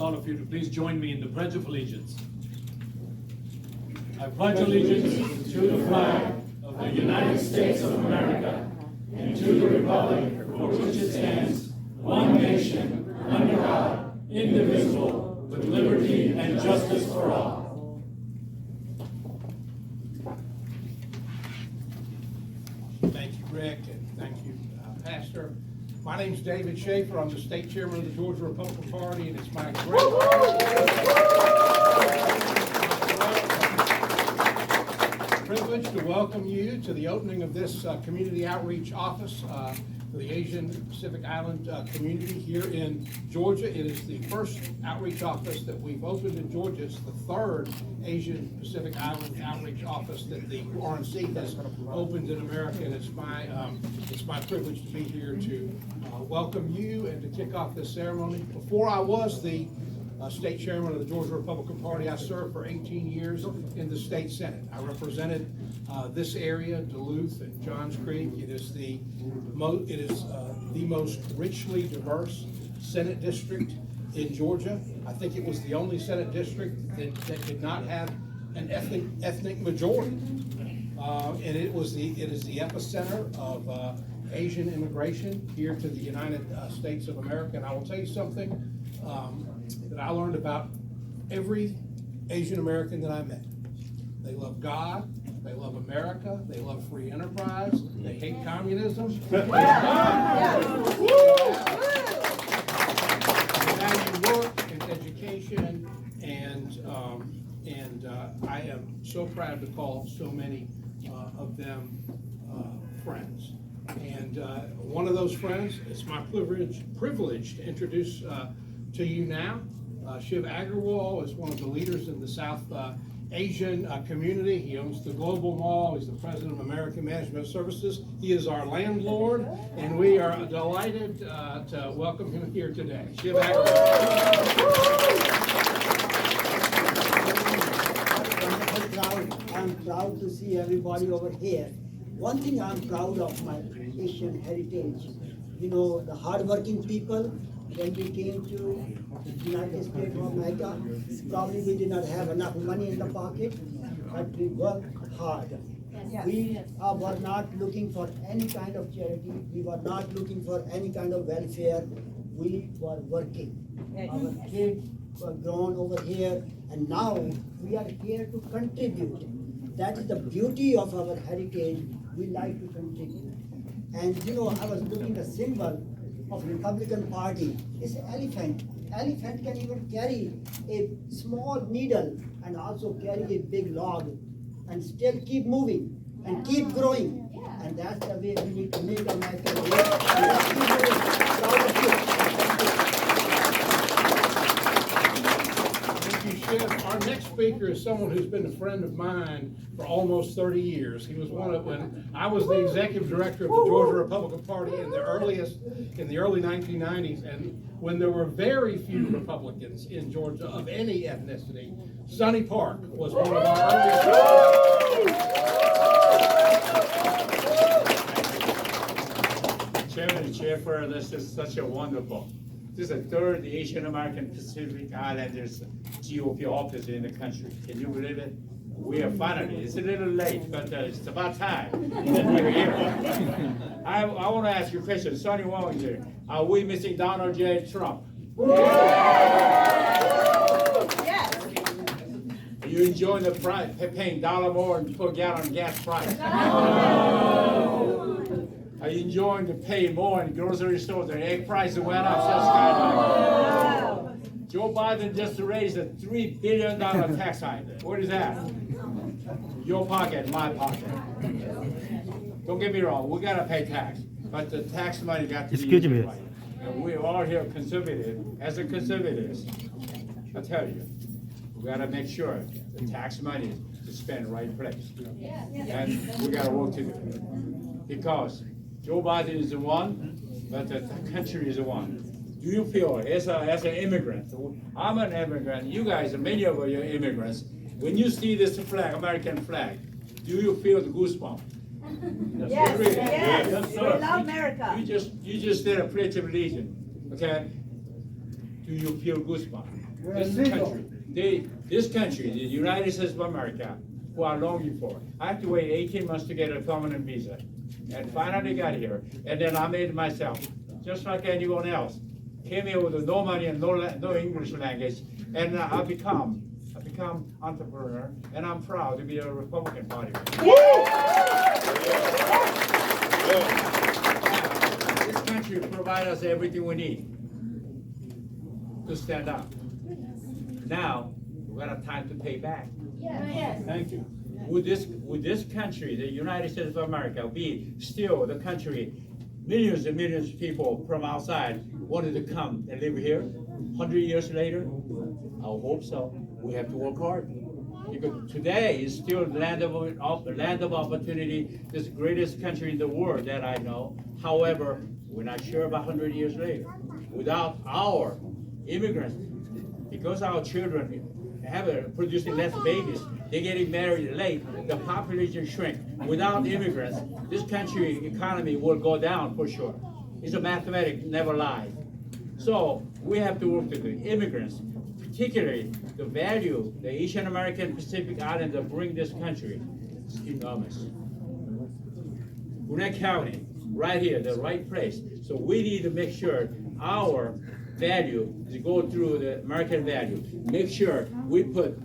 all of you to please join me in the Pledge of Allegiance. I pledge allegiance to the flag of the United States of America and to the republic for which it stands, one nation, under God, indivisible, with liberty and justice for all. Thank you, Rick, and thank you, Pastor. My name is David Schaefer. I'm the state chairman of the Georgia Republican Party, and it's my great privilege to welcome you to the opening of this community outreach office for the Asian Pacific Island community here in Georgia. It is the first outreach office that we've opened in Georgia. It's the third Asian Pacific Island outreach office that the RNC has opened in America, and it's my privilege to be here to welcome you and to kick off this ceremony. Before I was the state chairman of the Georgia Republican Party, I served for 18 years in the state Senate. I represented this area, Duluth and Johns Creek. It is the most richly diverse Senate district in Georgia. I think it was the only Senate district that did not have an ethnic majority. And it is the epicenter of Asian immigration here to the United States of America. And I will tell you something that I learned about every Asian American that I met. They love God, they love America, they love free enterprise, they hate communism. They value work and education, and I am so proud to call so many of them friends. And one of those friends, it's my privilege to introduce to you now. Shiv Agarwal is one of the leaders in the South Asian community. He owns the Global Mall. He's the president of American Management Services. He is our landlord, and we are delighted to welcome him here today. Shiv Agarwal. I'm proud to see everybody over here. One thing I'm proud of my Asian heritage. You know, the hardworking people. When we came to the United States of America, probably we did not have enough money in the pocket, but we worked hard. We were not looking for any kind of charity. We were not looking for any kind of welfare. We were working. Our kids were grown over here, and now we are here to contribute. That is the beauty of our heritage. We like to contribute. And you know, I was looking at the symbol of Republican Party. It's an elephant. Elephant can even carry a small needle and also carry a big log and still keep moving and keep growing. And that's the way we need to make America great. Proud of you. Thank you, Shiv. Our next speaker is someone who's been a friend of mine for almost 30 years. He was when I was the executive director of the Georgia Republican Party in the early 1990s, and when there were very few Republicans in Georgia of any ethnicity. Sonny Park was one of our earliest. Chairman and Chairperson, this is such a wonderful. This is the third Asian American Pacific Islanders GOP office in the country. Can you believe it? We are finally, it's a little late, but it's about time. We're here. I want to ask you a question. Sonny Wong here. Are we missing Donald J. Trump? Yes. Are you enjoying the price, paying $1 more per gallon gas price? Are you enjoying the pay more in grocery stores? The egg prices went up so skyrocketed. Joe Biden just raised a $3 billion tax hike. What is that? Your pocket, my pocket. Don't get me wrong, we gotta pay tax, but the tax money got to be used right. And we're all here conservative, as a conservatives, I tell you, we gotta make sure the tax money is spent in the right place. And we got a work to do. Because Joe Biden is the one, but the country is the one. Do you feel, as an immigrant, I'm an immigrant, you guys, many of you are immigrants, when you see this flag, American flag, do you feel the goosebumps? Yes, yes, Yes, we love America. You just did a pledge of allegiance, okay? Do you feel goosebumps? This country, the United States of America, who are longing for. I had to wait 18 months to get a permanent visa, and finally got here. And then I made it myself, just like anyone else. Came here with no money and no English language, and I become entrepreneur, and I'm proud to be a Republican Party. This country provides us everything we need to stand up. Now, we got time to pay back. Yes. Thank you. Would this country, the United States of America, be still the country millions and millions of people from outside wanted to come and live here 100 years later? I hope so. We have to work hard. Because today is still the land of opportunity, this greatest country in the world that I know. However, we're not sure about 100 years later. Without our immigrants, because our children producing less babies, they're getting married late, the population shrink. Without immigrants, this country economy will go down for sure. It's a mathematics, never lies. So we have to work with the immigrants, particularly the value the Asian American Pacific Islander bring this country is enormous. Gwinnett County, right here, the right place. So we need to make sure our value is go through the American value. Make sure we put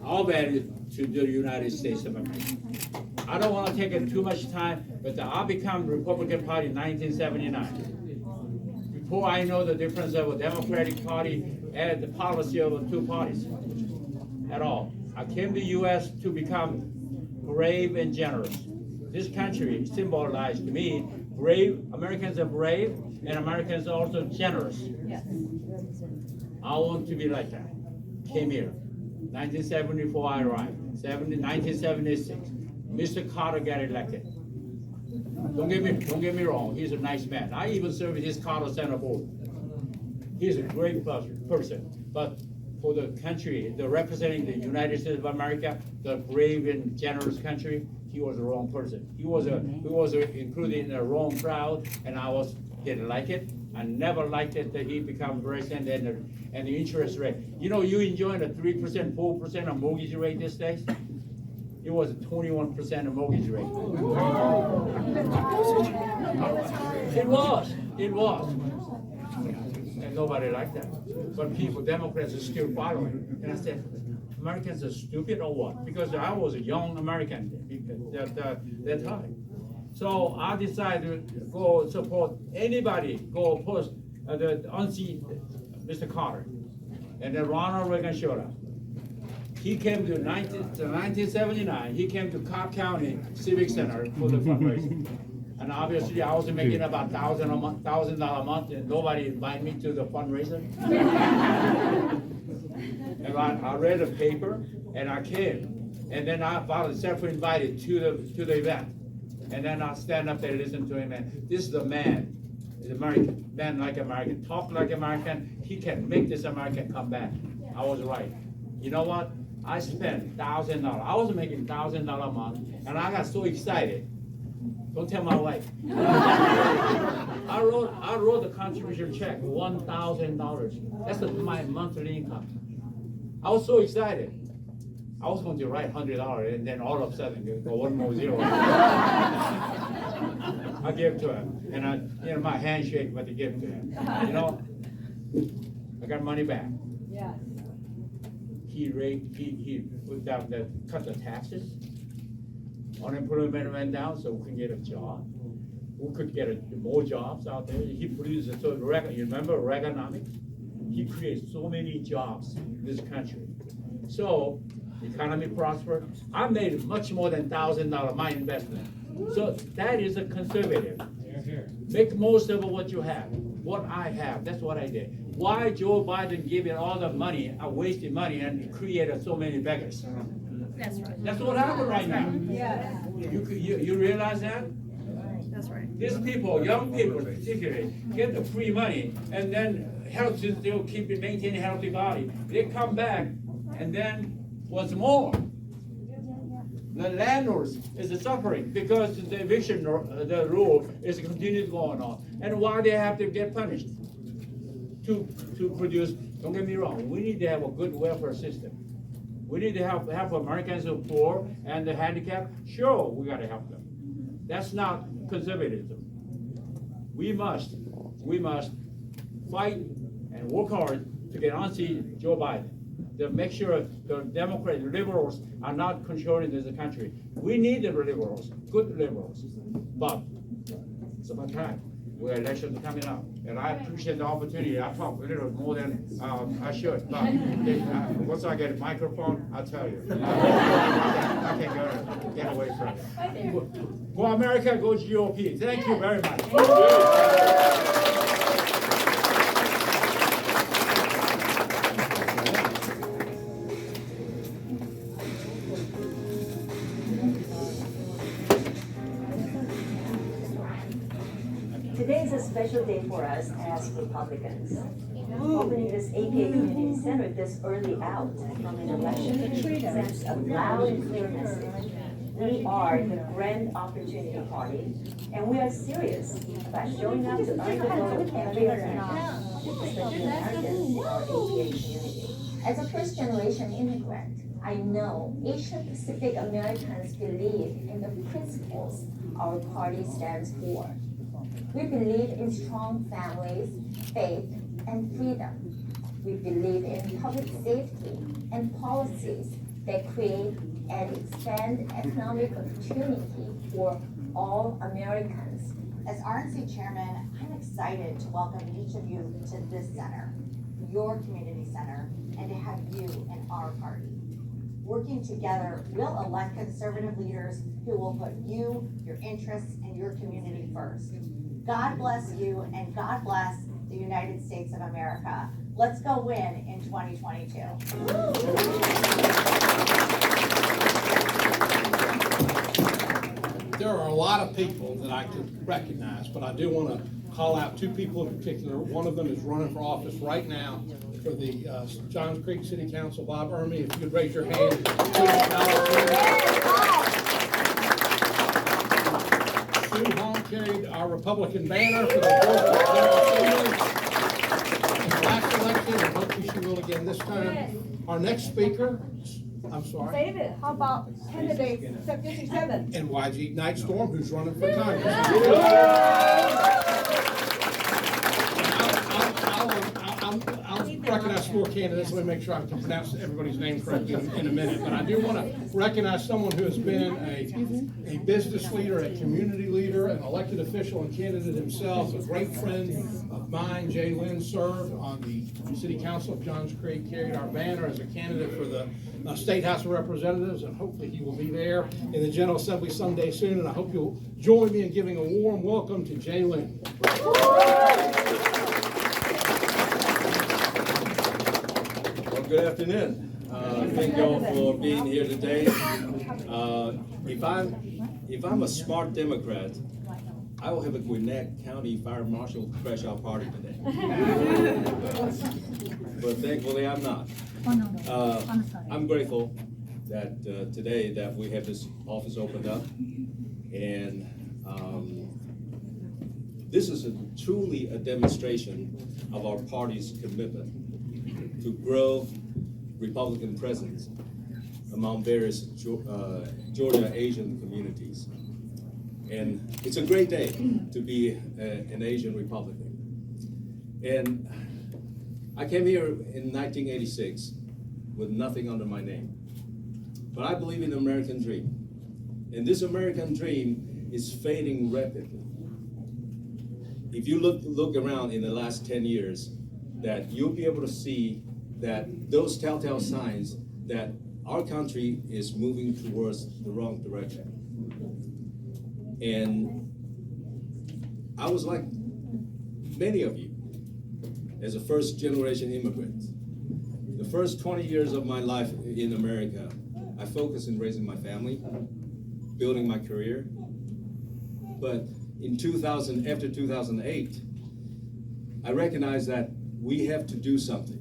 our value to the United States of America. I don't want to take it too much time, but I became Republican Party in 1979. Before I know the difference of a Democratic Party and the policy of the two parties at all. I came to the U.S. to become brave and generous. This country symbolized to me brave. Americans are brave, and Americans are also generous. Yes. I want to be like that. Came here. 1974 I arrived. 1976. Mr. Carter got elected. Don't get me wrong, he's a nice man. I even served his Carter Center board. He's a great person. But for the country, the representing the United States of America, the brave and generous country, he was the wrong person. He was included in the wrong crowd, and didn't like it. I never liked it that he became president and the interest rate. You know, you enjoying a 3%, 4% of mortgage rate these days? It was a 21% of mortgage rate. It was. And nobody liked that. But Democrats are still following. And I said, Americans are stupid or what? Because I was a young American at that time. So I decided to go support anybody, go oppose unseat Mr. Carter. And then Ronald Reagan showed up. He came to 1979, he came to Cobb County Civic Center for the fundraising. And obviously I was making about $1,000 a month, and nobody invited me to the fundraiser. And I read the paper, and I came. And then I found self-invited to the event. And then I stand up there and listen to him, and this is the man, is American, man like American, talk like American. He can make this American come back. I was right. You know what? I spent $1,000. I was making $1,000 a month, and I got so excited. Don't tell my wife. I wrote the contribution check, $1,000. That's my monthly income. I was so excited. I was going to write $100, and then all of a sudden, go one more zero. I gave to him, and my handshake, but I gave to him. You know, I got money back. Yes. He put down cut the taxes. Unemployment went down, so we can get a job. We could get more jobs out there. He produced you remember Reaganomics? He created so many jobs in this country. So economy prospered. I made much more than $1,000 my investment. So that is a conservative. Make most of what you have. What I have, that's what I did. Why Joe Biden gave it all the money, wasted money, and created so many beggars? That's right. That's what happened right now. Yes. You realize that? That's right. These people, young people particularly, get the free money, and then they'll keep maintaining a healthy body. They come back, and then what's more, the landlords is suffering because the eviction the rule is continuing going on. And why they have to get punished? To produce Don't get me wrong, we need to have a good welfare system. We need to help Americans who are poor and the handicapped. Sure, we gotta help them. That's not conservatism. We must fight and work hard to get unseat Joe Biden, to make sure the Democrats, the liberals are not controlling this country. We need the liberals, good liberals, but it's about time. We're elections coming up, and I appreciate the opportunity. I talk a little more than I should, but once I get a microphone, I'll tell you. I can get away from it. Go America, go GOP. Thank you very much. Today is a special day for us as Republicans. Opening this APA Community Center this early out from an election sends a loud and clear message. We are the Grand Opportunity Party, and we are serious about showing up to earn the vote of every American, especially Americans in our APA community. As a first-generation immigrant, I know Asia-Pacific Americans believe in the principles our party stands for. We believe in strong families, faith, and freedom. We believe in public safety and policies that create and expand economic opportunity for all Americans. As RNC chairman, I'm excited to welcome each of you to this center, your community center, and to have you in our party. Working together, we'll elect conservative leaders who will put you, your interests, and your community first. God bless you, and God bless the United States of America. Let's go win in 2022. There are a lot of people that I could recognize, but I do want to call out two people in particular. One of them is running for office right now for the Johns Creek City Council, Bob Ermey. If you could raise your hand. Sue Hong carried our Republican banner for the General Assembly. Last election, and hopefully she will again this time. Our next speaker, I'm sorry. David, how about candidate 57? And YG Nightstorm, who's running for Congress. I'll recognize more candidates. Let me make sure I can pronounce everybody's name correctly in a minute. But I do want to recognize someone who has been a business leader, a community leader, an elected official and candidate himself, a great friend of mine. Jay Lynn served on the City Council of Johns Creek, carried our banner as a candidate for the State House of Representatives, and hopefully he will be there in the General Assembly someday soon. And I hope you'll join me in giving a warm welcome to Jay Lynn. Well, good afternoon. Thank you all for being here today. If I'm a smart Democrat, I will have a Gwinnett County Fire Marshal crash out party today. But thankfully, I'm not. I'm grateful that today that we have this office opened up, and this is truly a demonstration of our party's commitment to grow Republican presence among various Georgia Asian communities. And it's a great day to be an Asian Republican. And I came here in 1986 with nothing under my name. But I believe in the American dream. And this American dream is fading rapidly. If you look around in the last 10 years, that you'll be able to see that those telltale signs that our country is moving towards the wrong direction. And I was like many of you, as a first-generation immigrant. The first 20 years of my life in America, I focused on raising my family, building my career. But in after 2008, I recognized that we have to do something.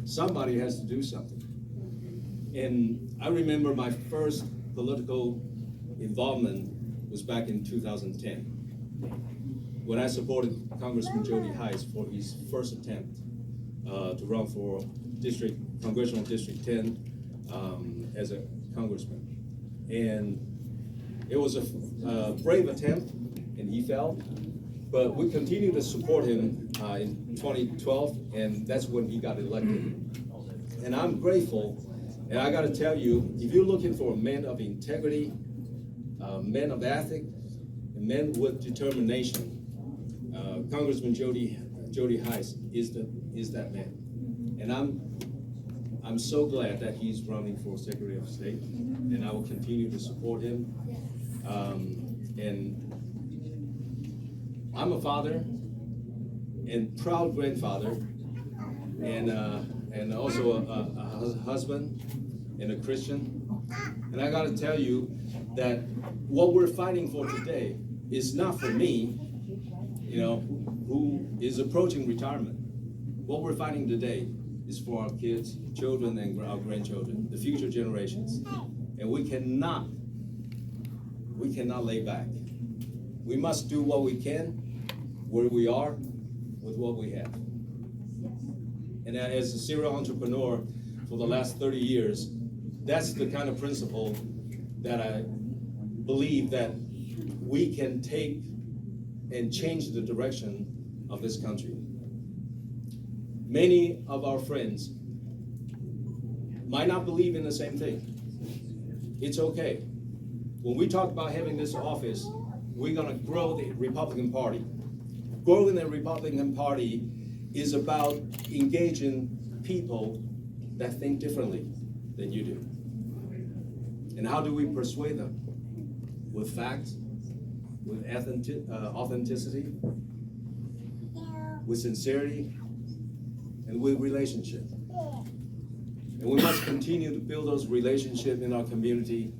Somebody has to do something. And I remember my first political involvement was back in 2010, when I supported Congressman Jody Hice for his first attempt to run for Congressional District 10 as a congressman. And it was a brave attempt, and he failed. But we continue to support him in 2012, and that's when he got elected. And I'm grateful, and I gotta tell you, if you're looking for a man of integrity, men of ethics, and men with determination, Congressman Jody Heiss is that man. And I'm so glad that he's running for Secretary of State, and I will continue to support him. And I'm a father and proud grandfather, and also a husband and a Christian. And I gotta tell you that what we're fighting for today is not for me, who is approaching retirement. What we're fighting today is for our kids, children, and our grandchildren, the future generations. And we cannot lay back. We must do what we can, where we are, with what we have. And as a serial entrepreneur for the last 30 years, that's the kind of principle that I believe that we can take and change the direction of this country. Many of our friends might not believe in the same thing. It's okay. When we talk about having this office, we're gonna grow the Republican Party. Growing the Republican Party is about engaging people that think differently than you do. And how do we persuade them? With facts, with authenticity, with sincerity, and with relationship. And we must continue to build those relationships in our community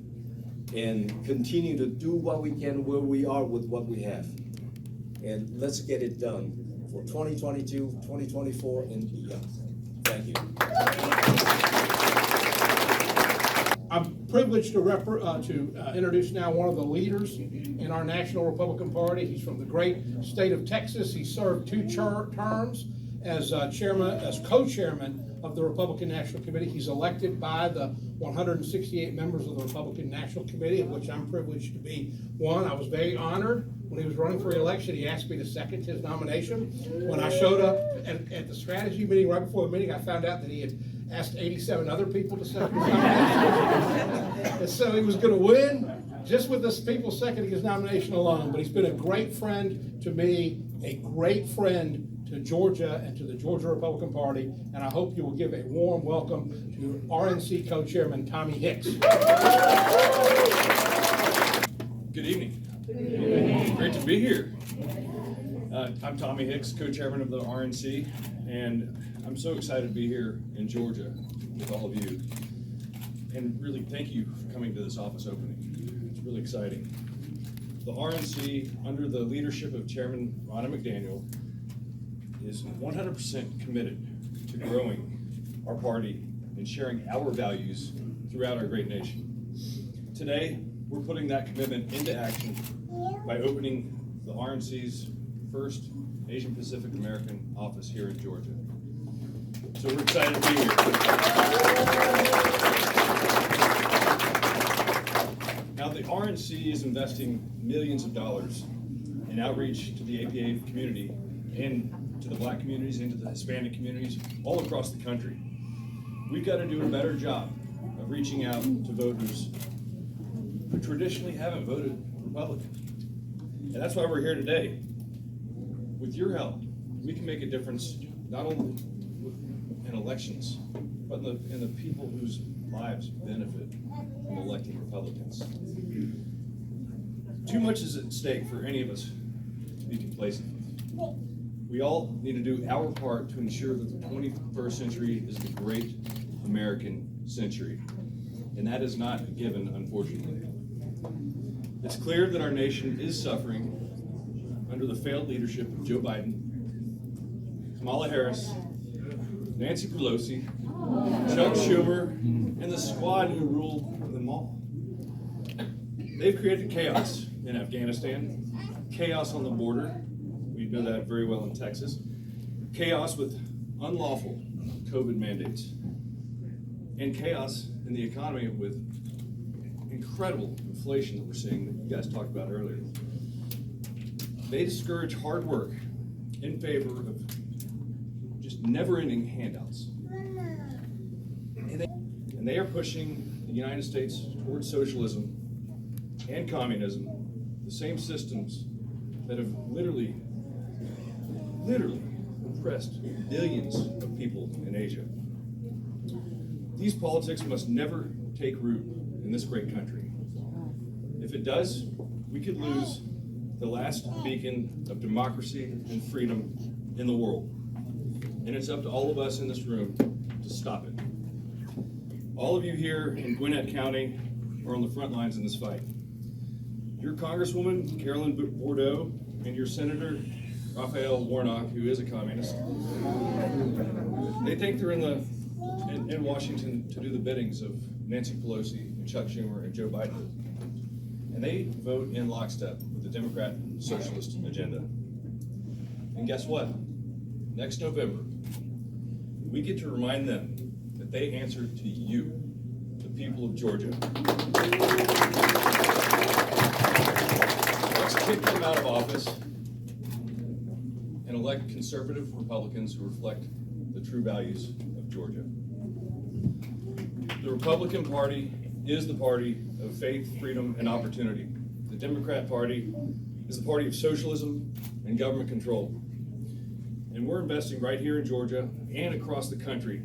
and continue to do what we can where we are with what we have. And let's get it done for 2022, 2024, and beyond. Thank you. I'm privileged to introduce now one of the leaders in our National Republican Party. He's from the great state of Texas. He served 2 terms as co-chairman of the Republican National Committee. He's elected by the 168 members of the Republican National Committee, of which I'm privileged to be one. I was very honored when he was running for election. He asked me to second his nomination. When I showed up at the strategy meeting, right before the meeting, I found out that he had asked 87 other people to second his nomination. And so he was gonna win just with this people seconding his nomination alone. But he's been a great friend to me, a great friend to Georgia and to the Georgia Republican Party, and I hope you will give a warm welcome to RNC co-chairman Tommy Hicks. Good evening. Good evening. Great to be here. I'm Tommy Hicks, co-chairman of the RNC, and I'm so excited to be here in Georgia with all of you. And really, thank you for coming to this office opening. It's really exciting. The RNC, under the leadership of Chairman Ronna McDaniel, is 100% committed to growing our party and sharing our values throughout our great nation. Today, we're putting that commitment into action by opening the RNC's first Asian Pacific American office here in Georgia. So we're excited to be here. Now, the RNC is investing millions of dollars in outreach to the APA community and to the Black communities and to the Hispanic communities all across the country. We've got to do a better job of reaching out to voters who traditionally haven't voted Republican. And that's why we're here today. With your help, we can make a difference not only in elections, but in the people whose lives benefit from electing Republicans. Too much is at stake for any of us to be complacent. We all need to do our part to ensure that the 21st century is the great American century. And that is not a given, unfortunately. It's clear that our nation is suffering under the failed leadership of Joe Biden, Kamala Harris, Nancy Pelosi, Chuck Schumer, and the squad who rule them all. They've created chaos in Afghanistan, chaos on the border. We know that very well in Texas. Chaos with unlawful COVID mandates and chaos in the economy with incredible inflation that we're seeing that you guys talked about earlier. They discourage hard work in favor of just never-ending handouts. And they are pushing the United States towards socialism and communism, the same systems that have literally oppressed billions of people in Asia. These politics must never take root in this great country. If it does, we could lose the last beacon of democracy and freedom in the world. And it's up to all of us in this room to stop it. All of you here in Gwinnett County are on the front lines in this fight. Your Congresswoman, Carolyn Bordeaux, and your Senator, Raphael Warnock, who is a communist, they think they're in Washington to do the biddings of Nancy Pelosi and Chuck Schumer and Joe Biden. And they vote in lockstep with the Democrat socialist agenda. And guess what? Next November, we get to remind them that they answer to you, the people of Georgia. Let's kick them out of office and elect conservative Republicans who reflect the true values of Georgia. The Republican Party is the party of faith, freedom, and opportunity. The Democrat Party is the party of socialism and government control. And we're investing right here in Georgia and across the country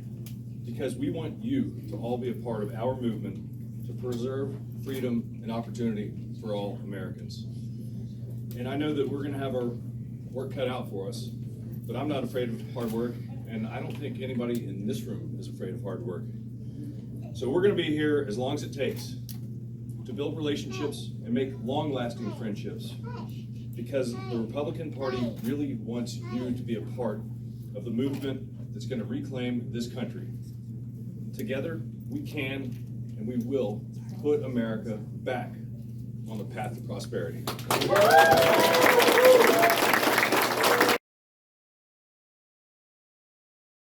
because we want you to all be a part of our movement to preserve freedom and opportunity for all Americans. And I know that we're going to have our work cut out for us, but I'm not afraid of hard work, and I don't think anybody in this room is afraid of hard work. So we're going to be here as long as it takes to build relationships and make long-lasting friendships, because the Republican Party really wants you to be a part of the movement that's going to reclaim this country. Together, we can and we will put America back on the path to prosperity.